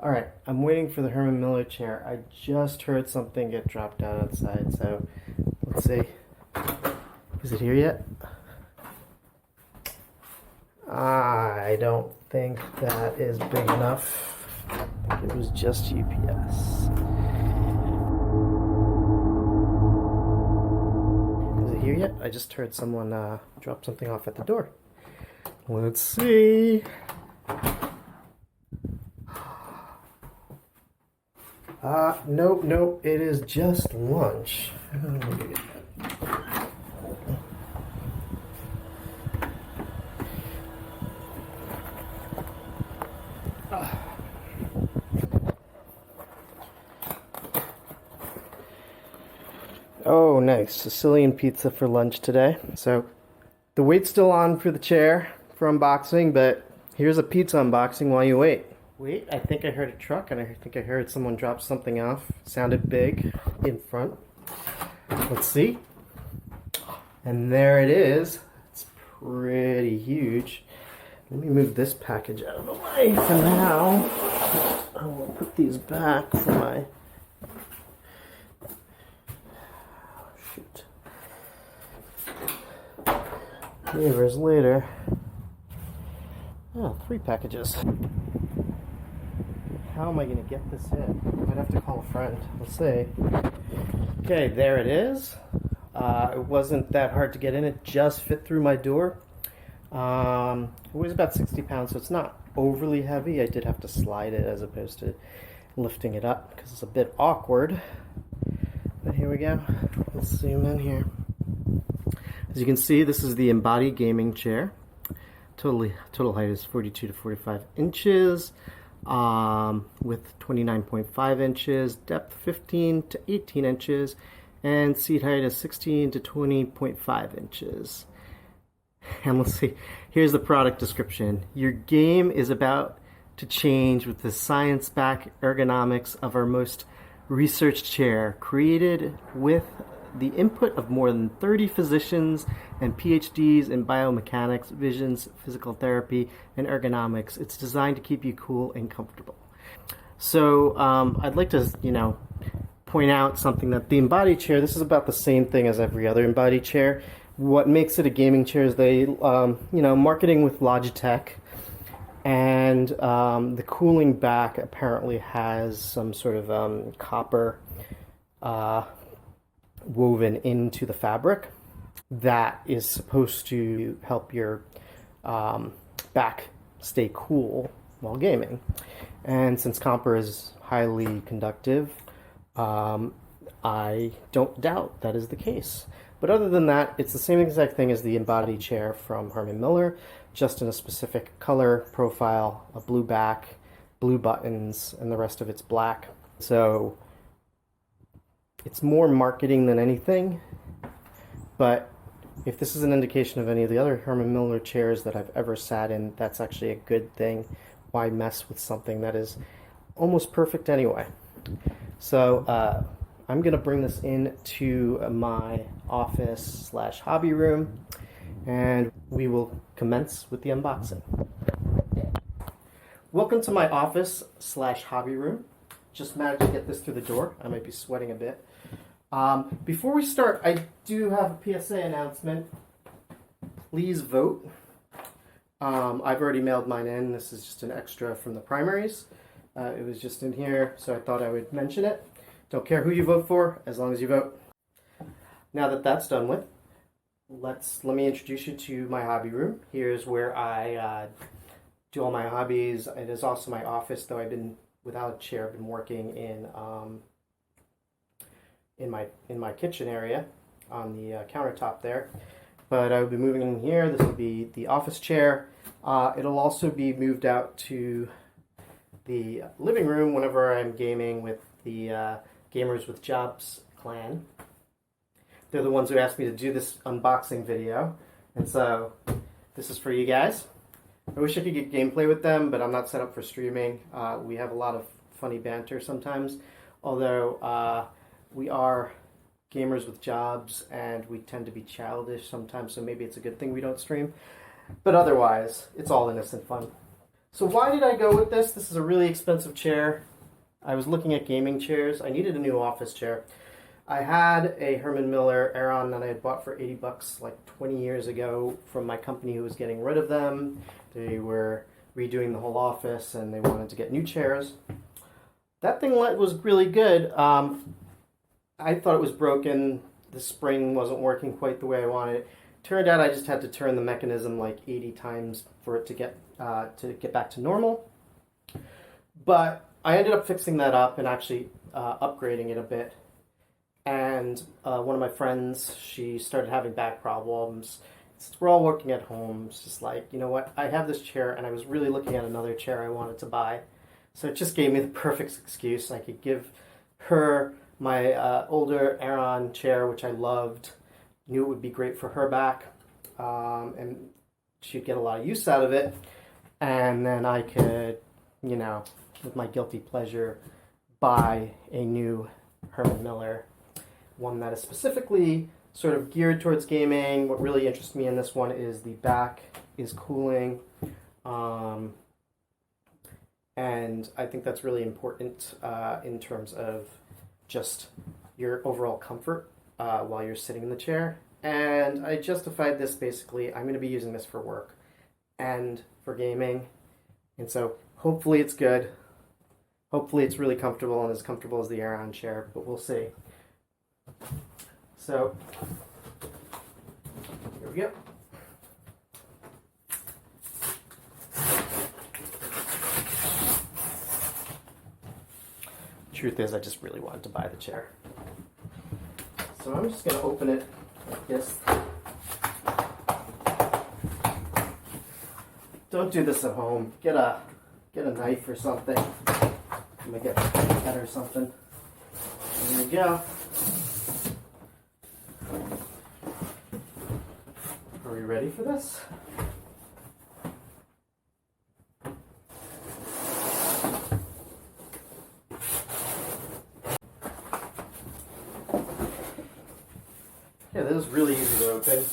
Alright, I'm waiting for the Herman Miller chair. I just heard something get dropped down outside, so let's see. Is it here yet? I don't think that is big enough. I think it was just UPS. Is it here yet? I just heard someone drop something off at the door. Let's see. Nope, it is just lunch. Oh, nice. Sicilian pizza for lunch today. So, the wait's still on for the chair for unboxing, but here's a pizza unboxing while you wait. Wait, I think I heard a truck, and I think I heard someone drop something off. Sounded big in front. Let's see. And there it is. It's pretty huge. Let me move this package out of the way for now. I will put these back for my... Shoot. Neighbors later. Oh, 3 packages. How am I going to get this in? I'd have to call a friend. We'll see. Okay, there it is. It wasn't that hard to get in. It just fit through my door. It weighs about 60 pounds, so it's not overly heavy. I did have to slide it as opposed to lifting it up because it's a bit awkward. But here we go. Let's zoom in here. As you can see, this is the Embody Gaming chair. Total height is 42 to 45 inches. With 29.5 inches, depth 15 to 18 inches, and seat height is 16 to 20.5 inches. And let's see, here's the product description. Your game is about to change with the science-backed ergonomics of our most researched chair, created with the input of more than 30 physicians and PhDs in biomechanics, visions, physical therapy, and ergonomics. It's designed to keep you cool and comfortable. So I'd like to, point out something that the Embody chair, this is about the same thing as every other Embody chair. What makes it a gaming chair is they, marketing with Logitech, and the cooling back apparently has some sort of copper woven into the fabric that is supposed to help your back stay cool while gaming. And since copper is highly conductive, I don't doubt that is the case. But other than that, it's the same exact thing as the Embody chair from Herman Miller, just in a specific color profile, a blue back, blue buttons, and the rest of it's black. So it's more marketing than anything, but if this is an indication of any of the other Herman Miller chairs that I've ever sat in, that's actually a good thing. Why mess with something that is almost perfect anyway? So I'm going to bring this into my office / hobby room, and we will commence with the unboxing. Welcome to my office / hobby room. Just managed to get this through the door. I might be sweating a bit. Before we start, I do have a Psa announcement. Please vote. I've already mailed mine in. This is just an extra from the primaries. It was just in here, so I thought I would mention it. Don't care who you vote for, as long as you vote. Now that that's done with, let me introduce you to my hobby room. Here's where I do all my hobbies. It is also my office, though I've been without a chair. I've been working in my kitchen area on the countertop there. But I will be moving in here. This will be the office chair. It'll also be moved out to the living room whenever I'm gaming with the Gamers with Jobs clan. They're the ones who asked me to do this unboxing video, and so this is for you guys. I wish I could get gameplay with them, but I'm not set up for streaming. We have a lot of funny banter sometimes, although we are gamers with jobs and we tend to be childish sometimes, so maybe it's a good thing we don't stream. But otherwise, it's all innocent fun. So why did I go with this? This is a really expensive chair. I was looking at gaming chairs. I needed a new office chair. I had a Herman Miller Aeron that I had bought for 80 bucks like 20 years ago from my company who was getting rid of them. They were redoing the whole office and they wanted to get new chairs. That thing was really good. I thought it was broken. The spring wasn't working quite the way I wanted it. Turned out I just had to turn the mechanism like 80 times for it to get back to normal. But I ended up fixing that up and actually upgrading it a bit. And one of my friends, she started having back problems. We're all working at home. It's just like, you know what? I have this chair, and I was really looking at another chair I wanted to buy. So it just gave me the perfect excuse. I could give her my older Aeron chair, which I loved. Knew it would be great for her back, and she'd get a lot of use out of it. And then I could, you know, with my guilty pleasure, buy a new Herman Miller, one that is specifically sort of geared towards gaming. What really interests me in this one is the back is cooling, and I think that's really important in terms of just your overall comfort while you're sitting in the chair. And I justified this basically, I'm going to be using this for work and for gaming, and so hopefully it's good. Hopefully it's really comfortable and as comfortable as the Aeron chair, but we'll see. So, here we go. Truth is, I just really wanted to buy the chair. So I'm just going to open it like this. Don't do this at home. Get a knife or something. I'm going to get a pen or something. There we go. Are we ready for this? Yeah, this is really easy to open.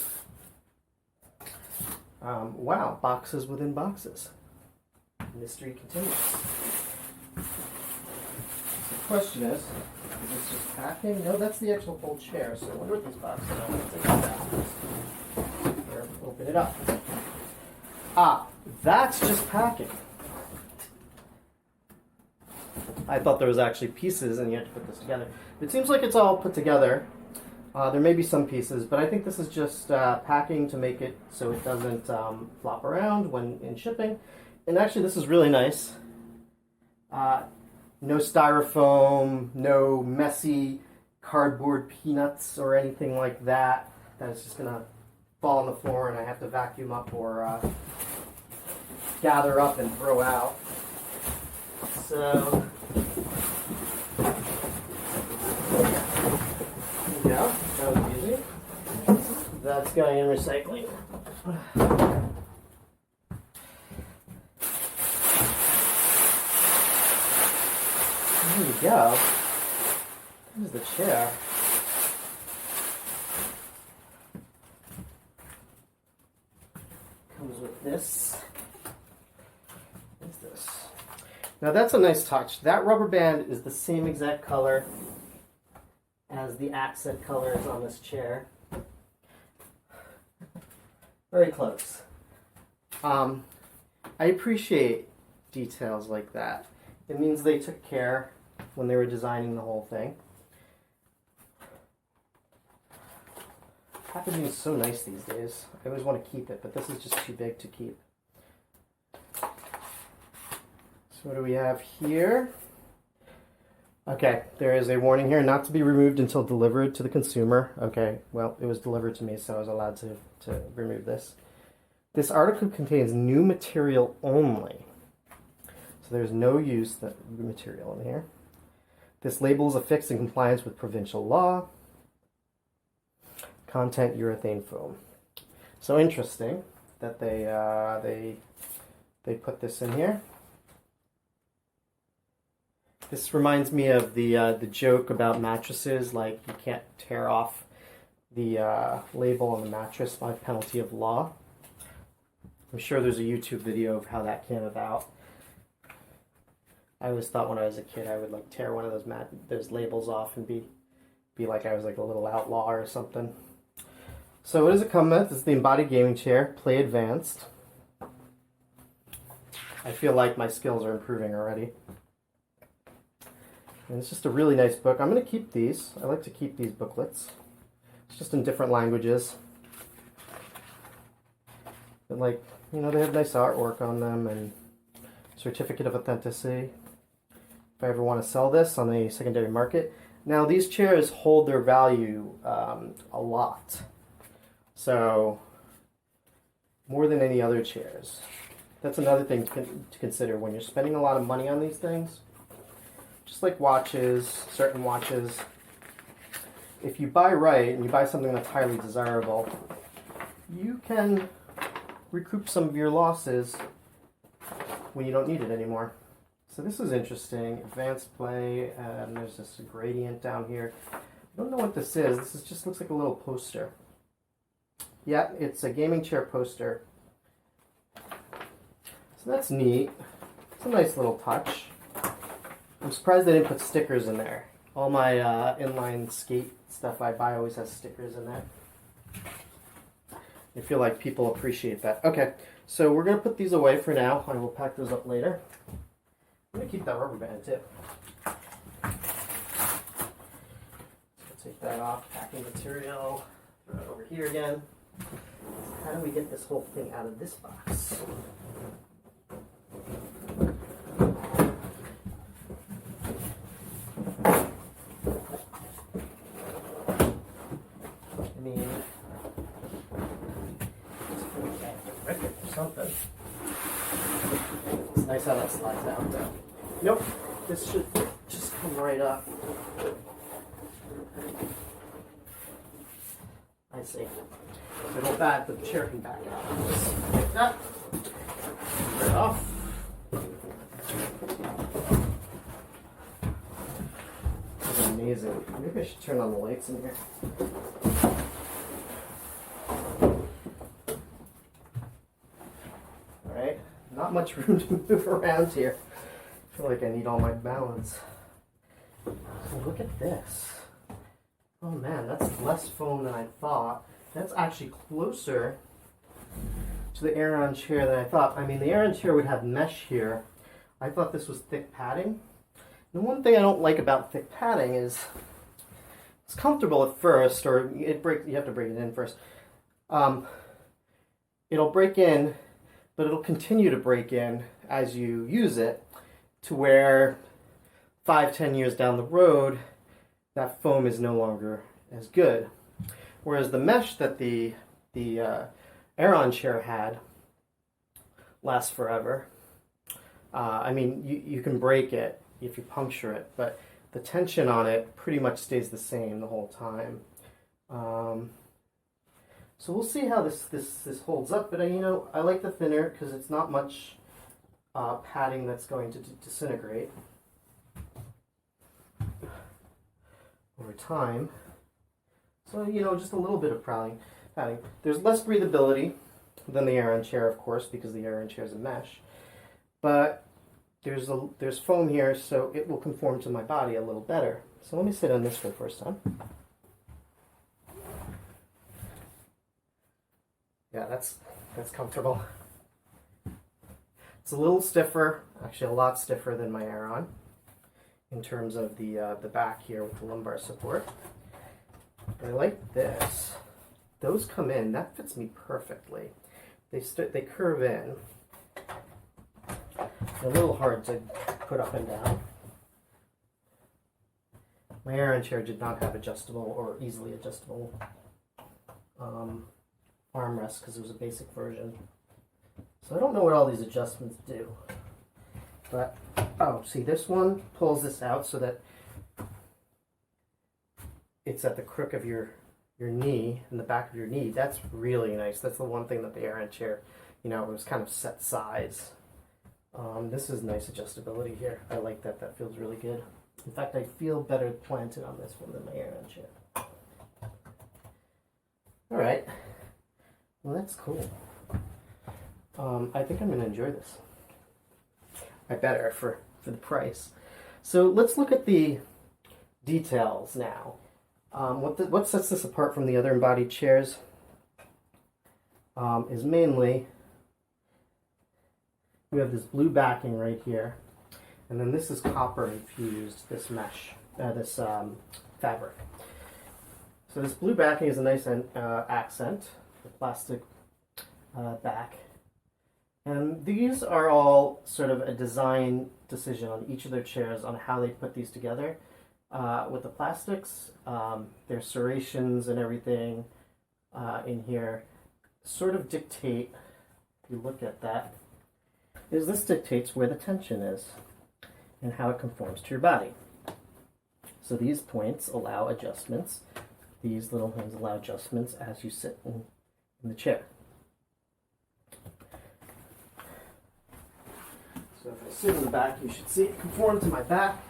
Wow, boxes within boxes. Mystery continues. The question is this just packing? No, that's the actual whole chair, so I wonder what these boxes are. Let's take that out. Here, open it up. Ah, that's just packing. I thought there was actually pieces and you had to put this together. It seems like it's all put together. There may be some pieces, but I think this is just packing to make it so it doesn't flop around when in shipping. And actually, this is really nice. No styrofoam, no messy cardboard peanuts or anything like that. That's just going to fall on the floor and I have to vacuum up or gather up and throw out. So, yeah, that was easy. That's going in recycling. There you go. There's the chair. Comes with this. What's this? Now that's a nice touch. That rubber band is the same exact color as the accent colors on this chair. Very close. I appreciate details like that. It means they took care when they were designing the whole thing. Packaging is so nice these days. I always want to keep it, but this is just too big to keep. So what do we have here? Okay, there is a warning here, not to be removed until delivered to the consumer. Okay, well, it was delivered to me, so I was allowed to remove this. This article contains new material only. So there's no use material in here. This label is affixed in compliance with provincial law. Content urethane foam. So interesting that they put this in here. This reminds me of the joke about mattresses, like you can't tear off the label on the mattress by penalty of law. I'm sure there's a YouTube video of how that came about. I always thought when I was a kid I would like tear one of those labels off and be like I was like a little outlaw or something. So what does it come with? It's the Embody Gaming Chair, Play Advanced. I feel like my skills are improving already. And it's just a really nice book. I'm going to keep these. I like to keep these booklets. It's just in different languages. But like, you know, they have nice artwork on them and certificate of authenticity. If I ever want to sell this on the secondary market. Now these chairs hold their value a lot. So, more than any other chairs. That's another thing to consider when you're spending a lot of money on these things. Just like watches, certain watches. If you buy right and you buy something that's highly desirable, you can recoup some of your losses when you don't need it anymore. So this is interesting. Advanced play, and there's this gradient down here. I don't know what this is. This just looks like a little poster. Yeah, it's a gaming chair poster. So that's neat. It's a nice little touch. I'm surprised they didn't put stickers in there. All my inline skate stuff I buy always has stickers in there. I feel like people appreciate that. Okay, so we're going to put these away for now. I will pack those up later. I'm going to keep that rubber band too. So take that off. Packing material. Throw it over here again. How do we get this whole thing out of this box? I mean, rip it or something. It's nice how that slides out though. Nope, this should just come right up. I see. So not bad, the chair can back out. Just like that. Turn it off. This is amazing. Maybe I should turn on the lights in here. Alright, not much room to move around here. I feel like I need all my balance. So look at this. Oh man, that's less foam than I thought. That's actually closer to the Aeron chair than I thought. I mean, the Aeron chair would have mesh here. I thought this was thick padding. The one thing I don't like about thick padding is it's comfortable at first, or you have to break it in first. It'll break in, but it'll continue to break in as you use it, to where 5-10 years down the road, that foam is no longer as good. Whereas the mesh that the Aeron chair had lasts forever. I mean, you can break it if you puncture it, but the tension on it pretty much stays the same the whole time. So we'll see how this holds up. But you know, I like the thinner because it's not much padding that's going to disintegrate over time. So, you know, just a little bit of padding. There's less breathability than the Aeron chair, of course, because the Aeron chair is a mesh. But there's foam here, so it will conform to my body a little better. So let me sit on this for the first time. Yeah, that's comfortable. It's a little stiffer, actually a lot stiffer than my Aeron, in terms of the back here with the lumbar support. But I like this. Those come in. That fits me perfectly. They curve in. They're a little hard to put up and down. My Aeron chair did not have adjustable or easily adjustable armrests because it was a basic version. So I don't know what all these adjustments do. But, oh, see, this one pulls this out so that it's at the crook of your knee, in the back of your knee. That's really nice. That's the one thing that the Aeron chair, you know, it was kind of set size. This is nice adjustability here. I like that. That feels really good. In fact, I feel better planted on this one than my Aeron chair. All right. Well, that's cool. I think I'm going to enjoy this. I better for for the price. So let's look at the details now. What sets this apart from the other embodied chairs is mainly we have this blue backing right here, and then this is copper infused, this mesh, this fabric. So this blue backing is a nice accent, the plastic back. And these are all sort of a design decision on each of their chairs on how they put these together. With the plastics, their serrations and everything in here sort of dictate, if you look at that, this dictates where the tension is and how it conforms to your body. So these points allow adjustments. These little things allow adjustments as you sit in the chair. So if I sit in the back, you should see it conform to my back.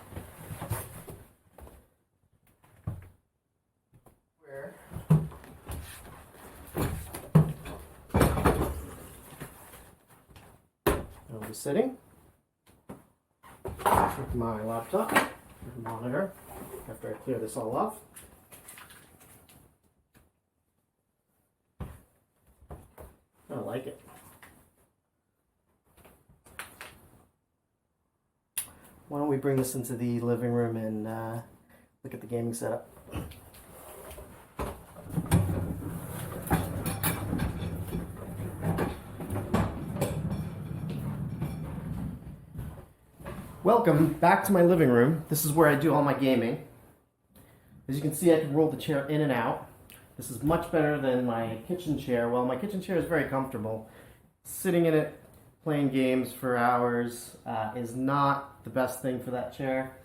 Where I'll be sitting with my laptop and monitor after I clear this all off. I like it. Why don't we bring this into the living room and look at the gaming setup. Welcome back to my living room. This is where I do all my gaming. As you can see, I can roll the chair in and out. This is much better than my kitchen chair. Well, my kitchen chair is very comfortable. Sitting in it, playing games for hours is not the best thing for that chair.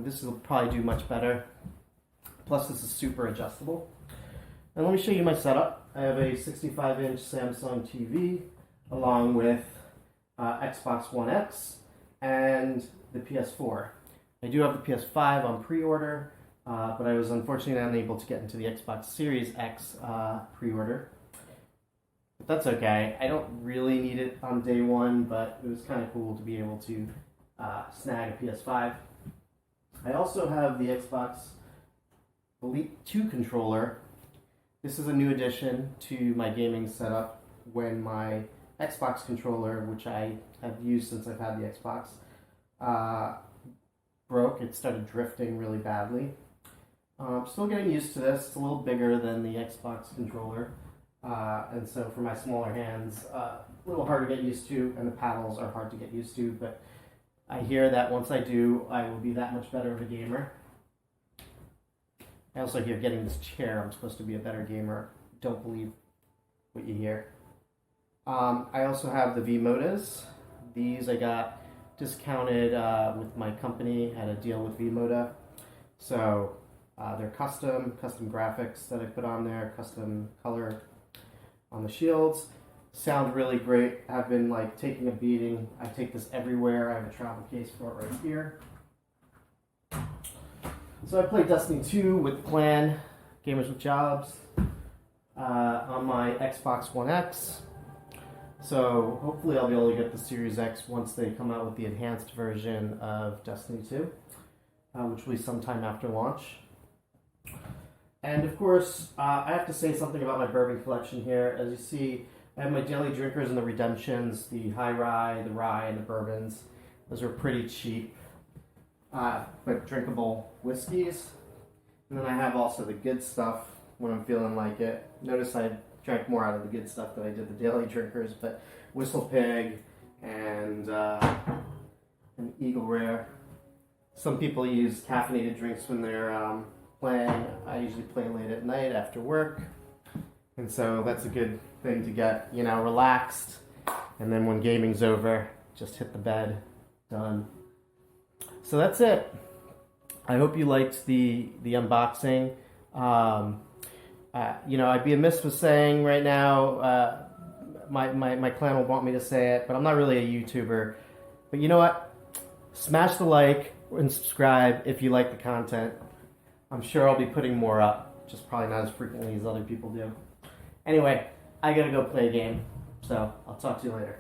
This will probably do much better. Plus, this is super adjustable. And let me show you my setup. I have a 65-inch Samsung TV along with Xbox One X and the PS4. I do have the PS5 on pre-order, but I was unfortunately unable to get into the Xbox Series X pre-order. But that's okay. I don't really need it on day one, but it was kind of cool to be able to snag a PS5. I also have the Xbox Elite 2 controller. This is a new addition to my gaming setup when my Xbox controller, which I have used since I've had the Xbox, broke. It started drifting really badly. Still getting used to this. It's a little bigger than the Xbox controller, and so for my smaller hands, a little hard to get used to, and the paddles are hard to get used to, but I hear that once I do, I will be that much better of a gamer. I also hear getting this chair, I'm supposed to be a better gamer. Don't believe what you hear. I also have the V-Modas. These I got discounted with my company, had a deal with V-Moda. So they're custom graphics that I put on there, custom color on the shields. Sound really great. I've been like taking a beating. I take this everywhere. I have a travel case for it right here. So I played Destiny 2 with Clan, Gamers with Jobs, on my Xbox One X. So hopefully I'll be able to get the Series X once they come out with the enhanced version of Destiny 2, which will be sometime after launch. And of course, I have to say something about my bourbon collection here. As you see, I have my daily drinkers and the redemptions, the high rye, the rye, and the bourbons. Those are pretty cheap, but drinkable whiskeys. And then I have also the good stuff when I'm feeling like it. Notice I drank more out of the good stuff than I did the daily drinkers, but Whistle Pig and an Eagle Rare. Some people use caffeinated drinks when they're playing. I usually play late at night after work, and so that's a good thing to get, you know, relaxed, and then when gaming's over, just hit the bed, done. So that's it. I hope you liked the unboxing. You know, I'd be amiss with saying right now, my clan will want me to say it, but I'm not really a YouTuber. But you know what? Smash the like and subscribe if you like the content. I'm sure I'll be putting more up, just probably not as frequently as other people do. Anyway, I gotta go play a game, so I'll talk to you later.